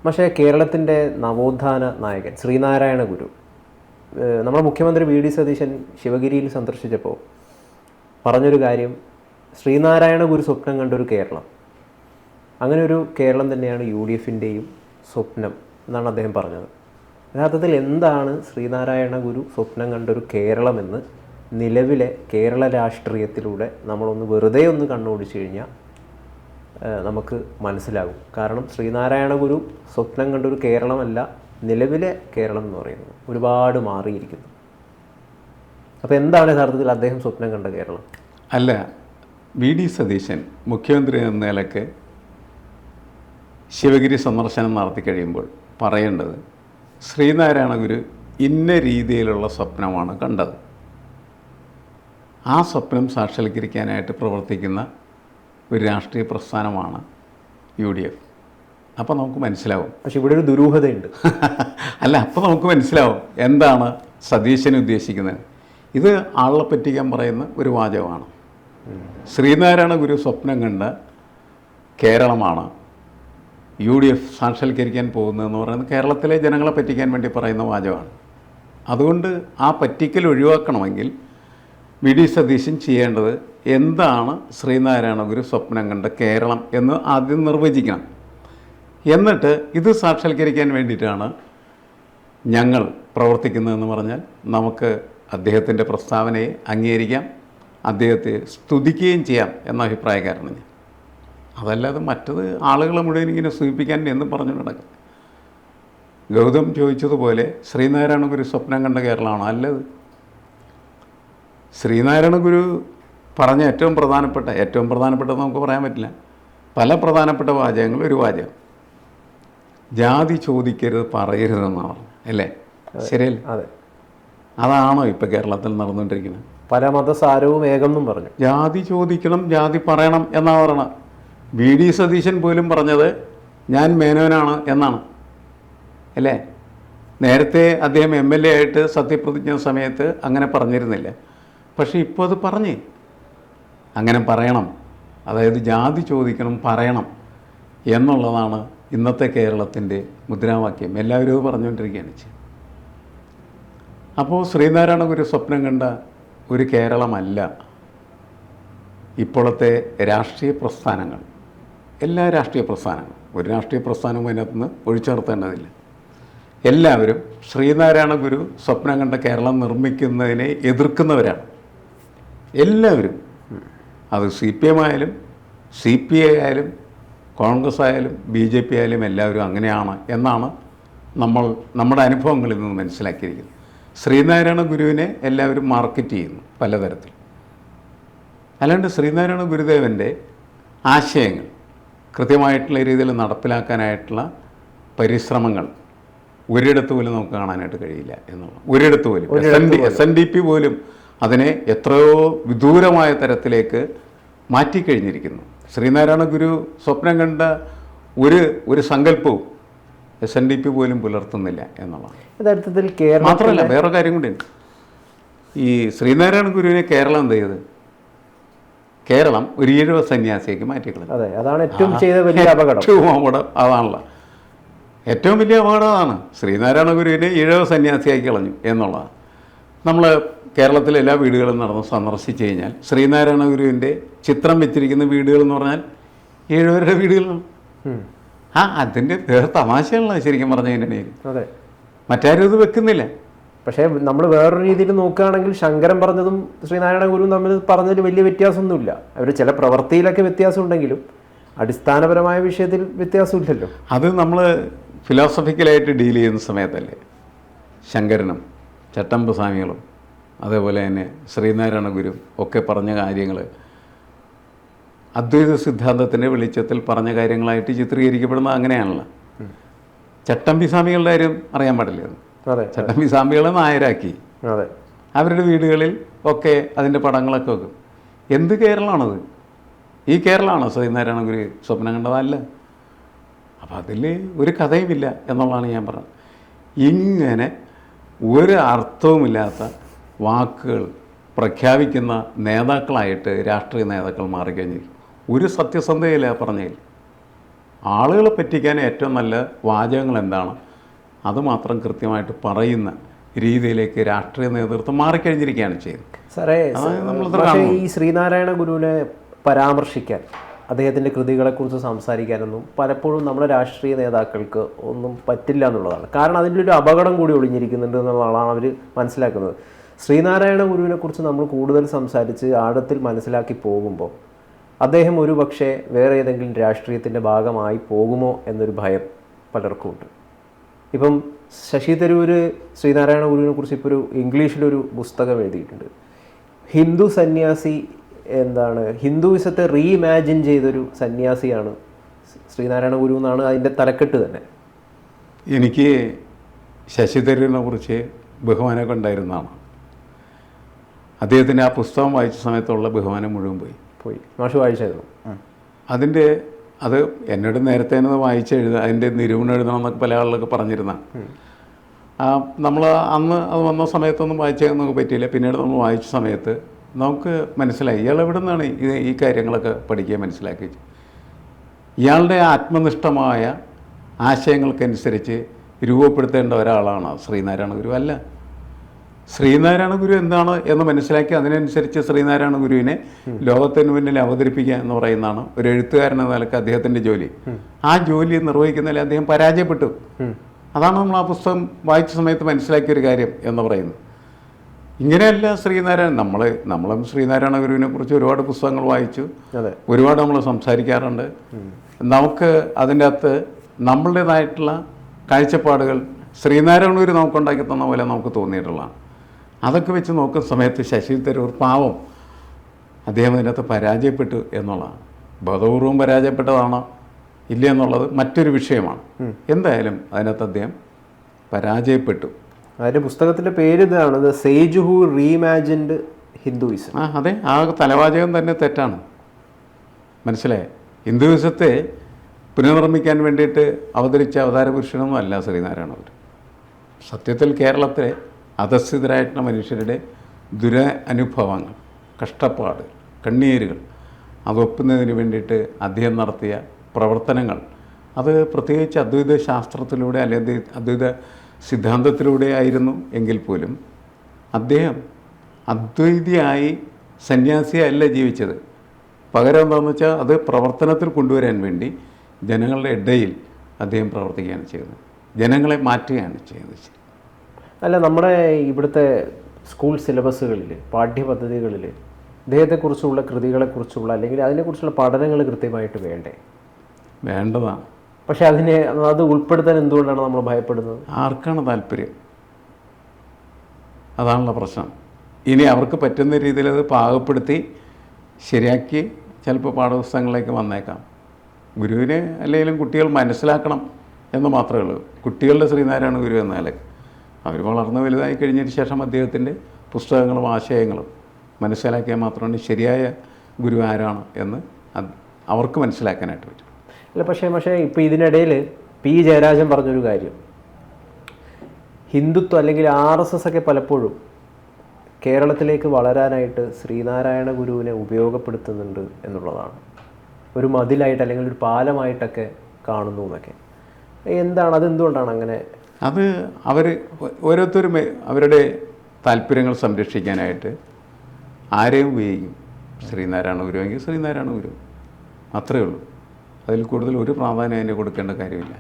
പക്ഷേ കേരളത്തിൻ്റെ നവോത്ഥാന നായകൻ ശ്രീനാരായണ ഗുരു, നമ്മുടെ മുഖ്യമന്ത്രി വി ഡി സതീശൻ ശിവഗിരിയിൽ സന്ദർശിച്ചപ്പോൾ പറഞ്ഞൊരു കാര്യം, ശ്രീനാരായണ ഗുരു സ്വപ്നം കണ്ടൊരു കേരളം, അങ്ങനെ ഒരു കേരളം തന്നെയാണ് UDFൻ്റെയും സ്വപ്നം എന്നാണ് അദ്ദേഹം പറഞ്ഞത്. യഥാർത്ഥത്തിൽ എന്താണ് ശ്രീനാരായണ ഗുരു സ്വപ്നം കണ്ടൊരു കേരളമെന്ന് നിലവിലെ കേരള രാഷ്ട്രീയത്തിലൂടെ നമ്മളൊന്ന് വെറുതെ ഒന്ന് കണ്ണോടിച്ചു കഴിഞ്ഞാൽ നമുക്ക് മനസ്സിലാകും. കാരണം ശ്രീനാരായണ ഗുരു സ്വപ്നം കണ്ടൊരു കേരളമല്ല നിലവിലെ കേരളം എന്ന് പറയുന്നത്, ഒരുപാട് മാറിയിരിക്കുന്നു. അപ്പോൾ എന്താണ് യഥാർത്ഥത്തിൽ അദ്ദേഹം സ്വപ്നം കണ്ട കേരളം? അല്ല, വി ഡി സതീശൻ മുഖ്യമന്ത്രി എന്ന നിലയ്ക്ക് ശിവഗിരി സന്ദർശനം നടത്തി കഴിയുമ്പോൾ പറയേണ്ടത്, ശ്രീനാരായണ ഗുരു ഇന്ന രീതിയിലുള്ള സ്വപ്നമാണ് കണ്ടത്, ആ സ്വപ്നം സാക്ഷാത്കരിക്കാനായിട്ട് പ്രവർത്തിക്കുന്ന ഒരു രാഷ്ട്രീയ പ്രസ്ഥാനമാണ് UDF. അപ്പോൾ നമുക്ക് മനസ്സിലാവും. പക്ഷെ ഇവിടെ ഒരു ദുരൂഹതയുണ്ട്. അല്ല, അപ്പോൾ നമുക്ക് മനസ്സിലാവും എന്താണ് സതീശൻ ഉദ്ദേശിക്കുന്നത്. ഇത് ആളെ പറ്റിക്കാൻ പറയുന്ന ഒരു വാചകമാണ്. ശ്രീനാരായണ ഗുരു സ്വപ്നം കണ്ട കേരളമാണ് UDF സാക്ഷാത്കരിക്കാൻ പോകുന്നതെന്ന് പറയുന്നത് കേരളത്തിലെ ജനങ്ങളെ പറ്റിക്കാൻ വേണ്ടി പറയുന്ന വാചകമാണ്. അതുകൊണ്ട് ആ പറ്റിക്കൽ ഒഴിവാക്കണമെങ്കിൽ വി ഡി സതീശൻ ചെയ്യേണ്ടത് എന്താണ് ശ്രീനാരായണ ഗുരു സ്വപ്നം കണ്ട കേരളം എന്ന് ആദ്യം നിർവചിക്കണം. എന്നിട്ട് ഇത് സാക്ഷാത്കരിക്കാൻ വേണ്ടിയിട്ടാണ് ഞങ്ങൾ പ്രവർത്തിക്കുന്നതെന്ന് പറഞ്ഞാൽ നമുക്ക് അദ്ദേഹത്തിൻ്റെ പ്രസ്താവനയെ അംഗീകരിക്കാം, അദ്ദേഹത്തെ സ്തുതിക്കുകയും ചെയ്യാം എന്ന അഭിപ്രായക്കാരാണ് ഞാൻ. അതല്ലാതെ മറ്റത് ആളുകളെ മുഴുവൻ ഇങ്ങനെ സൂചിപ്പിക്കാൻ എന്ന് പറഞ്ഞു നടക്കും. ഗൗതം ചോദിച്ചതുപോലെ ശ്രീനാരായണ ഗുരു സ്വപ്നം കണ്ട കേരളമാണോ? അല്ലത്. ശ്രീനാരായണ ഗുരു പറഞ്ഞ ഏറ്റവും പ്രധാനപ്പെട്ടത് നമുക്ക് പറയാൻ പറ്റില്ല, പല പ്രധാനപ്പെട്ട വാചകങ്ങൾ. ഒരു വാചകം, ജാതി ചോദിക്കരുത് പറയരുതെന്നാണ് പറഞ്ഞത്, അല്ലേ? ശരിയല്ലേ? അതെ. അതാണോ ഇപ്പോൾ കേരളത്തിൽ നടന്നുകൊണ്ടിരിക്കുന്നത്? പല മതസാരവും ഏകം എന്നും പറഞ്ഞു. ജാതി ചോദിക്കണം, ജാതി പറയണം എന്നാണ് പറയണത്. വി ഡി സതീശൻ പോലും പറഞ്ഞത് ഞാൻ മേനോനാണ് എന്നാണ്, അല്ലേ? നേരത്തെ അദ്ദേഹം MLA ആയിട്ട് സത്യപ്രതിജ്ഞ സമയത്ത് അങ്ങനെ പറഞ്ഞിരുന്നില്ല. പക്ഷേ ഇപ്പോൾ അത് പറഞ്ഞ് അങ്ങനെ പറയണം, അതായത് ജാതി ചോദിക്കണം, പറയണം എന്നുള്ളതാണ് ഇന്നത്തെ കേരളത്തിൻ്റെ മുദ്രാവാക്യം. എല്ലാവരും അത് പറഞ്ഞുകൊണ്ടിരിക്കുകയാണ്. അപ്പോൾ ശ്രീനാരായണ ഗുരു സ്വപ്നം കണ്ട ഒരു കേരളമല്ല ഇപ്പോഴത്തെ രാഷ്ട്രീയ പ്രസ്ഥാനങ്ങൾ, എല്ലാ രാഷ്ട്രീയ പ്രസ്ഥാനങ്ങളും. ഒരു രാഷ്ട്രീയ പ്രസ്ഥാനവും അതിനകത്തുനിന്ന് ഒഴിച്ചു നിർത്തേണ്ടതില്ല. എല്ലാവരും ശ്രീനാരായണ ഗുരു സ്വപ്നം കണ്ട കേരളം നിർമ്മിക്കുന്നതിനെ എതിർക്കുന്നവരാണ് എല്ലാവരും. അത് CPM ആയാലും CPI ആയാലും കോൺഗ്രസ് ആയാലും BJP ആയാലും എല്ലാവരും അങ്ങനെയാണ് എന്നാണ് നമ്മുടെ അനുഭവങ്ങളിൽ നിന്ന് മനസ്സിലാക്കിയിരിക്കുന്നത്. ശ്രീനാരായണ ഗുരുവിനെ എല്ലാവരും മാർക്കറ്റ് ചെയ്യുന്നു പലതരത്തിൽ. അല്ലാണ്ട് ശ്രീനാരായണ ഗുരുദേവൻ്റെ ആശയങ്ങൾ കൃത്യമായിട്ടുള്ള രീതിയിൽ നടപ്പിലാക്കാനായിട്ടുള്ള പരിശ്രമങ്ങൾ ഒരിടത്ത് പോലും നമുക്ക് കാണാനായിട്ട് കഴിയില്ല എന്നുള്ളത്. ഒരിടത്ത് പോലും SNDP പോലും അതിനെ എത്രയോ വിദൂരമായ തരത്തിലേക്ക് മാറ്റിക്കഴിഞ്ഞിരിക്കുന്നു. ശ്രീനാരായണ ഗുരു സ്വപ്നം കണ്ട ഒരു സങ്കല്പവും SNDP പോലും പുലർത്തുന്നില്ല എന്നുള്ളതാണ്. യഥാർത്ഥത്തിൽ മാത്രമല്ല വേറെ കാര്യം കൂടിയുണ്ട്. ഈ ശ്രീനാരായണ ഗുരുവിനെ കേരളം എന്ത് ചെയ്ത്? കേരളം ഒരു ഈഴവ സന്യാസിയേക്ക് മാറ്റിക്കളഞ്ഞു. അതാണ് ഏറ്റവും ചെയ്ത വലിയ അപകടം. അതാണല്ലോ ഏറ്റവും വലിയ അപകടം. അതാണ് ശ്രീനാരായണ ഗുരുവിനെ ഈഴവ സന്യാസിയാക്കി കളഞ്ഞു എന്നുള്ളതാണ്. നമ്മൾ കേരളത്തിലെ എല്ലാ വീടുകളും നടന്ന് സന്ദർശിച്ച് കഴിഞ്ഞാൽ ശ്രീനാരായണ ഗുരുവിൻ്റെ ചിത്രം വെച്ചിരിക്കുന്ന വീടുകൾ എന്ന് പറഞ്ഞാൽ ഈഴവരുടെ വീടുകളാണ്. അതിൻ്റെ വേറെ തമാശയാണല്ലോ ശരിക്കും പറഞ്ഞതിനിടയിൽ. അതെ, മറ്റാരും ഇത് വെക്കുന്നില്ല. പക്ഷേ നമ്മൾ വേറൊരു രീതിയിൽ നോക്കുകയാണെങ്കിൽ ശങ്കരൻ പറഞ്ഞതും ശ്രീനാരായണ ഗുരുവും തമ്മിൽ പറഞ്ഞതിൽ വലിയ വ്യത്യാസമൊന്നുമില്ല. അവർ ചില പ്രവൃത്തിയിലൊക്കെ വ്യത്യാസം ഉണ്ടെങ്കിലും അടിസ്ഥാനപരമായ വിഷയത്തിൽ വ്യത്യാസമില്ലല്ലോ. അത് നമ്മൾ ഫിലോസഫിക്കലായിട്ട് ഡീൽ ചെയ്യുന്ന സമയത്തല്ലേ ശങ്കരനും ചട്ടമ്പസ്വാമികളും അതേപോലെ തന്നെ ശ്രീനാരായണ ഗുരു ഒക്കെ പറഞ്ഞ കാര്യങ്ങൾ അദ്വൈത സിദ്ധാന്തത്തിൻ്റെ വെളിച്ചത്തിൽ പറഞ്ഞ കാര്യങ്ങളായിട്ട് ചിത്രീകരിക്കപ്പെടുന്നത് അങ്ങനെയാണല്ലോ. ചട്ടമ്പിസ്വാമികളുടെ കാര്യം അറിയാൻ പാടില്ല. ചട്ടമ്പിസ്വാമികളെ നായരാക്കി അവരുടെ വീടുകളിൽ ഒക്കെ അതിൻ്റെ പടങ്ങളൊക്കെ വെക്കും. എന്ത് കേരളമാണത്? ഈ കേരളമാണോ ശ്രീനാരായണ ഗുരു സ്വപ്നം കണ്ടതല്ല. അപ്പം അതിൽ ഒരു കഥയുമില്ല എന്നുള്ളതാണ് ഞാൻ പറഞ്ഞത്. ഇങ്ങനെ ഒരു അർത്ഥവുമില്ലാത്ത വാക്കുകൾ പ്രഖ്യാപിക്കുന്ന നേതാക്കളായിട്ട് രാഷ്ട്രീയ നേതാക്കൾ മാറിക്കഴിഞ്ഞിരിക്കും. ഒരു സത്യസന്ധതയില്ല പറഞ്ഞതിൽ. ആളുകളെ പറ്റിക്കാൻ ഏറ്റവും നല്ല വാചകങ്ങൾ എന്താണ് അതുമാത്രം കൃത്യമായിട്ട് പറയുന്ന രീതിയിലേക്ക് രാഷ്ട്രീയ നേതൃത്വം മാറിക്കഴിഞ്ഞിരിക്കുകയാണ് ചെയ്യുന്നത്. സാറേ, പക്ഷേ ഈ ശ്രീനാരായണ ഗുരുവിനെ പരാമർശിക്കാൻ, അദ്ദേഹത്തിൻ്റെ കൃതികളെക്കുറിച്ച് സംസാരിക്കാനൊന്നും പലപ്പോഴും നമ്മുടെ രാഷ്ട്രീയ നേതാക്കൾക്ക് ഒന്നും പറ്റില്ല എന്നുള്ളതാണ്. കാരണം അതിൻ്റെ ഒരു അപകടം കൂടി ഒളിഞ്ഞിരിക്കുന്നുണ്ട് എന്നുള്ളതാണ് അവർ മനസ്സിലാക്കുന്നത്. ശ്രീനാരായണ ഗുരുവിനെക്കുറിച്ച് നമ്മൾ കൂടുതൽ സംസാരിച്ച് ആഴത്തിൽ മനസ്സിലാക്കി പോകുമ്പോൾ അദ്ദേഹം ഒരു പക്ഷേ വേറെ ഏതെങ്കിലും രാഷ്ട്രീയത്തിൻ്റെ ഭാഗമായി പോകുമോ എന്നൊരു ഭയം പലർക്കും ഉണ്ട്. ഇപ്പം ശശി തരൂർ ശ്രീനാരായണ ഗുരുവിനെ കുറിച്ച് ഇപ്പോൾ ഒരു ഇംഗ്ലീഷിലൊരു പുസ്തകം എഴുതിയിട്ടുണ്ട്. ഹിന്ദു സന്യാസി, എന്താണ്, ഹിന്ദുവിസത്തെ റീഇമാജിൻ ചെയ്തൊരു സന്യാസിയാണ് ശ്രീനാരായണ ഗുരു എന്നാണ് അതിൻ്റെ തലക്കെട്ട് തന്നെ. എനിക്ക് ശശി തരൂരിനെ കുറിച്ച് ബഹുമാനമൊക്കെ ഉണ്ടായിരുന്നതാണ്. അദ്ദേഹത്തിൻ്റെ ആ പുസ്തകം വായിച്ച സമയത്തുള്ള ബഹുമാനം മുഴുവൻ പോയി. മാഷ് വായിച്ചായിരുന്നു അതിൻ്റെ അത് എന്നോട് നേരത്തെ തന്നെ വായിച്ചെഴുതുക, അതിൻ്റെ നിരൂപണം എഴുതണം എന്നൊക്കെ പല ആളുകളൊക്കെ പറഞ്ഞിരുന്ന നമ്മൾ അന്ന് അത് വന്ന സമയത്തൊന്നും വായിച്ചാൽ നമുക്ക് പറ്റിയില്ല. പിന്നീട് നമ്മൾ വായിച്ച സമയത്ത് നമുക്ക് മനസ്സിലായി ഇയാൾ എവിടെ നിന്നാണ് ഈ കാര്യങ്ങളൊക്കെ പഠിക്കുക മനസ്സിലാക്കി. ഇയാളുടെ ആത്മനിഷ്ഠമായ ആശയങ്ങൾക്കനുസരിച്ച് രൂപപ്പെടുത്തേണ്ട ഒരാളാണ് ശ്രീനാരായണ ഗുരു. അല്ല, ശ്രീനാരായണ ഗുരു എന്താണ് എന്ന് മനസ്സിലാക്കി അതിനനുസരിച്ച് ശ്രീനാരായണ ഗുരുവിനെ ലോകത്തിന് മുന്നിൽ അവതരിപ്പിക്കുക എന്ന് പറയുന്നതാണ് ഒരു എഴുത്തുകാരൻ എന്ന നിലക്ക് അദ്ദേഹത്തിൻ്റെ ജോലി. ആ ജോലി നിർവഹിക്കുന്നതിൽ അദ്ദേഹം പരാജയപ്പെട്ടു. അതാണ് നമ്മൾ ആ പുസ്തകം വായിച്ച സമയത്ത് മനസ്സിലാക്കിയൊരു കാര്യം എന്ന് പറയുന്നത്. ഇങ്ങനെയല്ല ശ്രീനാരായണൻ, നമ്മളും ശ്രീനാരായണ ഗുരുവിനെ കുറിച്ച് ഒരുപാട് പുസ്തകങ്ങൾ വായിച്ചു, ഒരുപാട് നമ്മൾ സംസാരിക്കാറുണ്ട്. നമുക്ക് അതിൻ്റെ അകത്ത് നമ്മളുടേതായിട്ടുള്ള കാഴ്ചപ്പാടുകൾ ശ്രീനാരായണ ഗുരു നമുക്കുണ്ടാക്കി തന്ന പോലെ നമുക്ക് തോന്നിയിട്ടുള്ളതാണ്. അതൊക്കെ വെച്ച് നോക്കുന്ന സമയത്ത് ശശി തരൂർ പാവം അദ്ദേഹം അതിനകത്ത് പരാജയപ്പെട്ടു എന്നുള്ളതാണ്. ബോധപൂർവം പരാജയപ്പെട്ടതാണോ ഇല്ല എന്നുള്ളത് മറ്റൊരു വിഷയമാണ്. എന്തായാലും അതിനകത്ത് അദ്ദേഹം പരാജയപ്പെട്ടു. അതിൻ്റെ പുസ്തകത്തിൻ്റെ പേര് ഇതാണ്, ദ സേജ് ഹു റീഇമാജിൻഡ് ഹിന്ദുയിസം. അതെ, ആ തലവാചകം തന്നെ തെറ്റാണ്. മനസ്സിലായേ? ഹിന്ദുയിസത്തെ പുനർനിർമ്മിക്കാൻ വേണ്ടിയിട്ട് അവതരിച്ച അവതാരപുരുഷനൊന്നും അല്ല ശ്രീനാരായണ ഗുരു. സത്യത്തിൽ കേരളത്തിലെ അധസ്ഥിതരായിട്ടുള്ള മനുഷ്യരുടെ അനുഭവങ്ങൾ, കഷ്ടപ്പാട്, കണ്ണീരുകൾ അതൊപ്പുന്നതിന് വേണ്ടിയിട്ട് അദ്ദേഹം നടത്തിയ പ്രവർത്തനങ്ങൾ, അത് പ്രത്യേകിച്ച് അദ്വൈത ശാസ്ത്രത്തിലൂടെ അല്ലെങ്കിൽ അദ്വൈത സിദ്ധാന്തത്തിലൂടെ ആയിരുന്നു എങ്കിൽ പോലും അദ്ദേഹം അദ്വൈതിയായി സന്യാസിയല്ല ജീവിച്ചത്. പകരം എന്താണെന്ന് വെച്ചാൽ അത് പ്രവർത്തനത്തിൽ കൊണ്ടുവരാൻ വേണ്ടി ജനങ്ങളുടെ ഇടയിൽ അദ്ദേഹം പ്രവർത്തിക്കുകയാണ് ചെയ്യുന്നത്, ജനങ്ങളെ മാറ്റുകയാണ് ചെയ്യുന്നത്. അല്ല, നമ്മുടെ ഇവിടുത്തെ സ്കൂൾ സിലബസുകളിൽ, പാഠ്യപദ്ധതികളിൽ ഇദ്ദേഹത്തെക്കുറിച്ചുള്ള കൃതികളെക്കുറിച്ചുള്ള അല്ലെങ്കിൽ അതിനെക്കുറിച്ചുള്ള പഠനങ്ങൾ കൃത്യമായിട്ട് വേണ്ടേ? വേണ്ടതാണ്. പക്ഷെ അത് ഉൾപ്പെടുത്താൻ എന്തുകൊണ്ടാണ് നമ്മൾ ഭയപ്പെടുന്നത്? ആർക്കാണ് താല്പര്യം? അതാണുള്ള പ്രശ്നം. ഇനി അവർക്ക് പറ്റുന്ന രീതിയിൽ അത് പാകപ്പെടുത്തി ശരിയാക്കി ചിലപ്പോൾ പാഠപുസ്തകങ്ങളിലേക്ക് വന്നേക്കാം. ഗുരുവിനെ അല്ലെങ്കിലും കുട്ടികൾ മനസ്സിലാക്കണം എന്ന് മാത്രമേ ഉള്ളൂ. കുട്ടികളുടെ ശ്രീനാരായണ ഗുരു എന്നാൽ അവർ വളർന്ന് വലുതായി കഴിഞ്ഞതിന് ശേഷം അദ്ദേഹത്തിൻ്റെ പുസ്തകങ്ങളും ആശയങ്ങളും മനസ്സിലാക്കിയാൽ മാത്രമാണ് ശരിയായ ഗുരു ആരാണ് എന്ന് അവർക്ക് മനസ്സിലാക്കാനായിട്ട് പറ്റും. അല്ല, പക്ഷേ ഇപ്പോൾ ഇതിനിടയിൽ പി ജയരാജൻ പറഞ്ഞൊരു കാര്യം, ഹിന്ദുത്വം അല്ലെങ്കിൽ RSS ഒക്കെ പലപ്പോഴും കേരളത്തിലേക്ക് വളരാനായിട്ട് ശ്രീനാരായണ ഗുരുവിനെ ഉപയോഗപ്പെടുത്തുന്നുണ്ട് എന്നുള്ളതാണ്. ഒരു മതിലായിട്ട് അല്ലെങ്കിൽ ഒരു പാലമായിട്ടൊക്കെ കാണുന്നു എന്നൊക്കെ. അതെന്തുകൊണ്ടാണ് അങ്ങനെ? അത് ഓരോരുത്തരും അവരുടെ താല്പര്യങ്ങൾ സംരക്ഷിക്കാനായിട്ട് ആരെയും ഉപയോഗിക്കും. ശ്രീനാരായണ ഗുരുവെങ്കിൽ ശ്രീനാരായണ ഗുരു, അത്രയേ ഉള്ളൂ. അതിൽ കൂടുതൽ ഒരു പ്രാധാന്യം അതിന് കൊടുക്കേണ്ട കാര്യമില്ല.